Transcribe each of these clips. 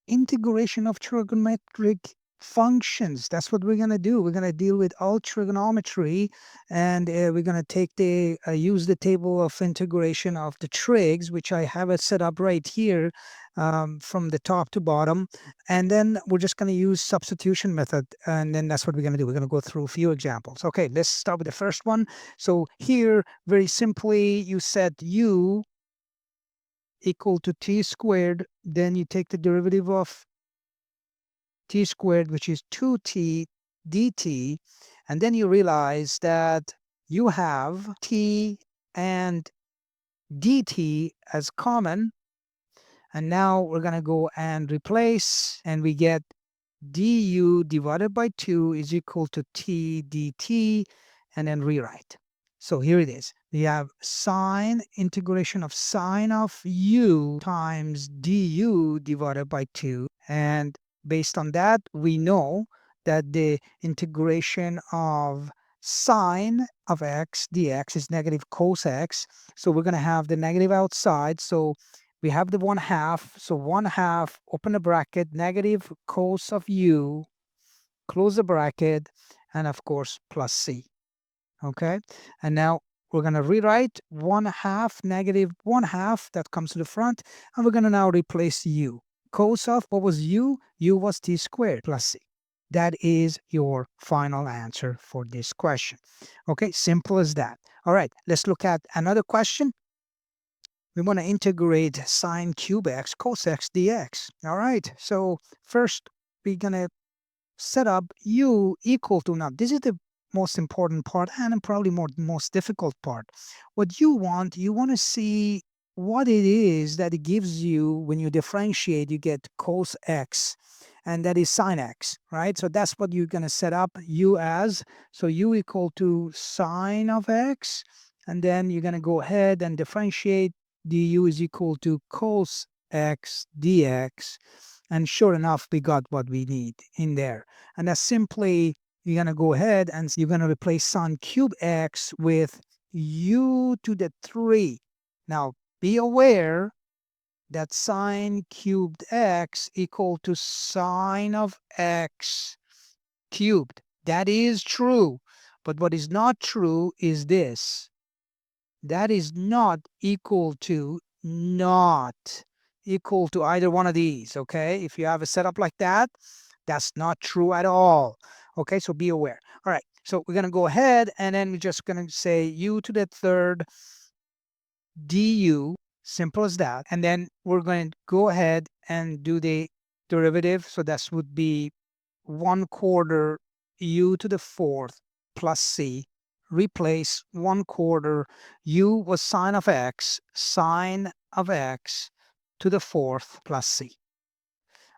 integration of trigonometric functions. That's what we're going to do. We're going to deal with all trigonometry, and we're going to take the use the table of integration of the trigs, which I have it set up right here, from the top to bottom. And then we're just going to use substitution method, and then that's what we're going to do. We're going to go through a few examples. Okay, let's start with the first one. So here, very simply, you set u equal to t squared, then you take the derivative of t squared, which is 2t dt, and then you realize that you have t and dt as common, and now we're going to go and replace, and we get du divided by 2 is equal to t dt, and then rewrite. So here it is. We have sine integration of sine of u times du divided by 2. And based on that, we know that the integration of sine of x dx is negative cos x. So we're going to have the negative outside. So we have the 1/2. So 1/2, open the bracket, negative cos of u, close the bracket, and of course, plus c. Okay, and now we're going to rewrite 1/2 negative 1/2, that comes to the front, and we're going to now replace u. Cos of, what was u? U was t squared plus c. That is your final answer for this question. Okay, simple as that. All right, let's look at another question. We want to integrate sine cube x cos x dx. All right, so first we're going to set up u equal to, now this is the most important part and probably most difficult part. What you want to see what it is that it gives you when you differentiate. You get cos x, and that is sine x, right? So that's what you're going to set up u as. So u equal to sine of x, and then you're going to go ahead and differentiate. Du is equal to cos x dx. And sure enough, we got what we need in there. And that's simply, you're going to go ahead and you're going to replace sine cube x with u to the 3. Now, be aware that sine cubed x equal to sine of x cubed. That is true. But what is not true is this. That is not equal to either one of these, okay? If you have a setup like that, that's not true at all. Okay, so be aware. All right, so we're going to go ahead, and then we're just going to say u to the 3rd du, simple as that. And then we're going to go ahead and do the derivative. So that would be 1/4 u to the 4th plus c. Replace 1/4 u was sine of x to the 4th plus c.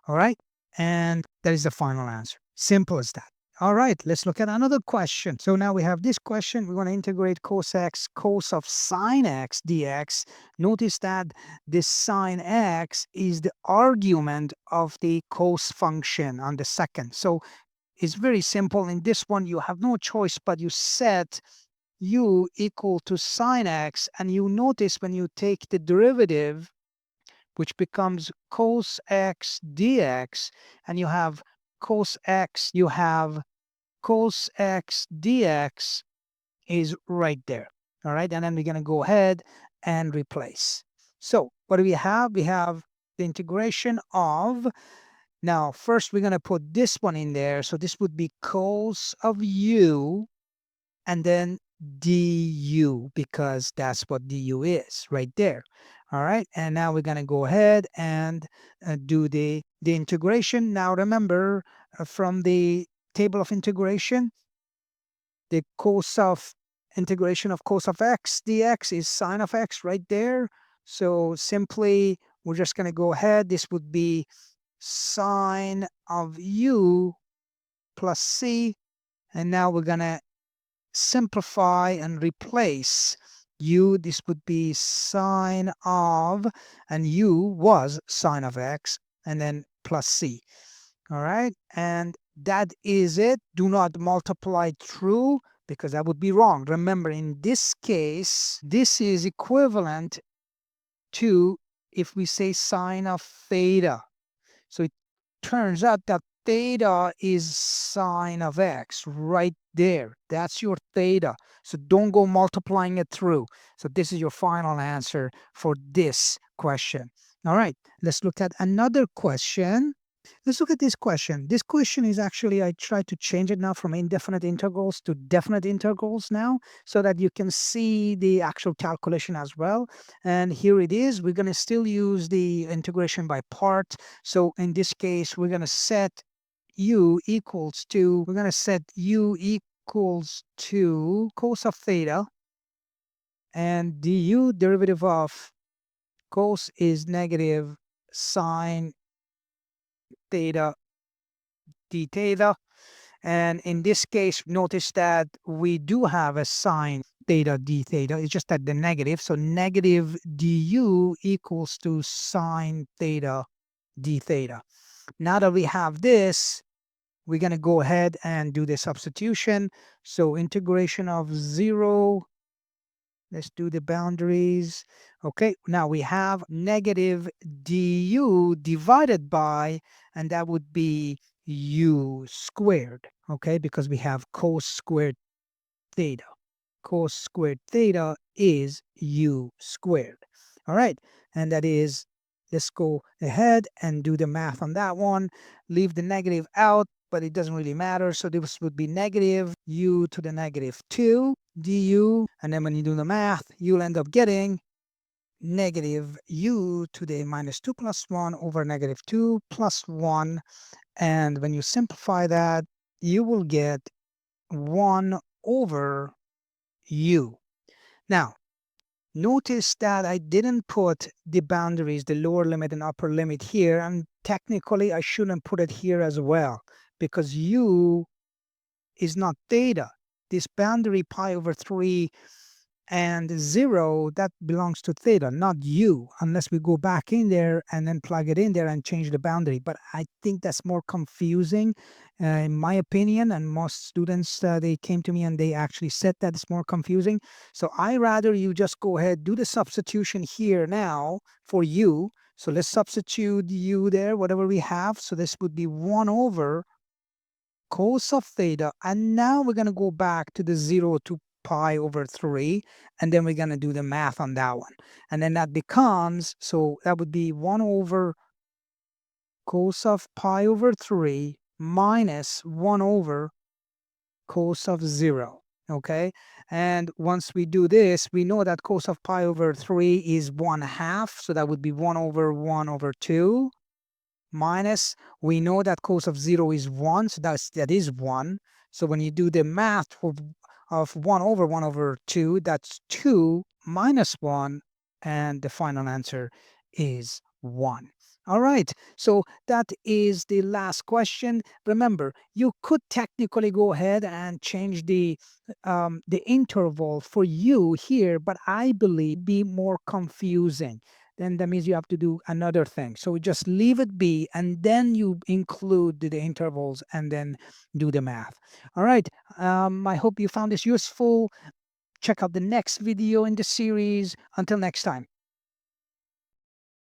All right, and that is the final answer. Simple as that. All right, let's look at another question. So now we have this question. We want to integrate cos x, cos of sine x dx. Notice that this sine x is the argument of the cos function on the second. So it's very simple. In this one, you have no choice, but you set u equal to sine x, and you notice when you take the derivative, which becomes cos x dx, and you have cos x dx is right there. All right, and then we're going to go ahead and replace. So what do we have? We have the integration of, now first we're going to put this one in there. So this would be cos of u, and then du, because that's what du is right there. All right, and now we're going to go ahead and do the integration. Now remember, from the table of integration, the cos of integration of cos of x dx is sine of x right there. So simply, we're just going to go ahead. This would be sine of u plus c. And now we're going to simplify and replace u. This would be sine of, and u was sine of x, and then plus c. All right, and that is it. Do not multiply through, because that would be wrong. Remember, in this case, this is equivalent to if we say sine of theta. So turns out that theta is sine of x right there. That's your theta. So don't go multiplying it through. So this is your final answer for this question. All right, let's look at another question. Let's look at this question. This question is actually, I tried to change it now from indefinite integrals to definite integrals now so that you can see the actual calculation as well. And here it is. We're going to still use the integration by part. So in this case, we're going to set we're going to set u equals to cos of theta, and du derivative of cos is negative sine theta d theta. And in this case, notice that we do have a sine theta d theta. It's just at the negative. So negative du equals to sine theta d theta. Now that we have this, we're going to go ahead and do the substitution. So integration of 0. Let's do the boundaries. Okay, now we have negative du divided by, and that would be u squared. Okay, because we have cos squared theta. Cos squared theta is u squared. All right, and that is, let's go ahead and do the math on that one. Leave the negative out, but it doesn't really matter. So this would be negative u to the negative 2 du. And then when you do the math, you'll end up getting negative u to the minus 2 plus 1 over negative 2 plus 1. And when you simplify that, you will get 1 over u. Now, notice that I didn't put the boundaries, the lower limit and upper limit here, and technically I shouldn't put it here as well, because u is not theta. This boundary pi over 3 and 0, that belongs to theta, not u, unless we go back in there and then plug it in there and change the boundary. But I think that's more confusing, in my opinion, and most students, they came to me and they actually said that it's more confusing. So I rather you just go ahead, do the substitution here now for u. So let's substitute u there, whatever we have. So this would be 1 over cos of theta. And now we're going to go back to the 0 to pi over 3, and then we're going to do the math on that one. And then that becomes, so that would be 1 over cos of pi over 3 minus 1 over cos of 0. Okay, and once we do this, we know that cos of pi over 3 is 1/2, so that would be 1 over 1 over 2 minus, we know that cos of 0 is 1, so that is 1. So when you do the math of 1 over 2, that's 2 minus 1, and the final answer is 1. All right, so that is the last question. Remember, you could technically go ahead and change the interval for u here, but I believe be more confusing. Then that means you have to do another thing. So just leave it be, and then you include the intervals and then do the math. All right. I hope you found this useful. Check out the next video in the series. Until next time.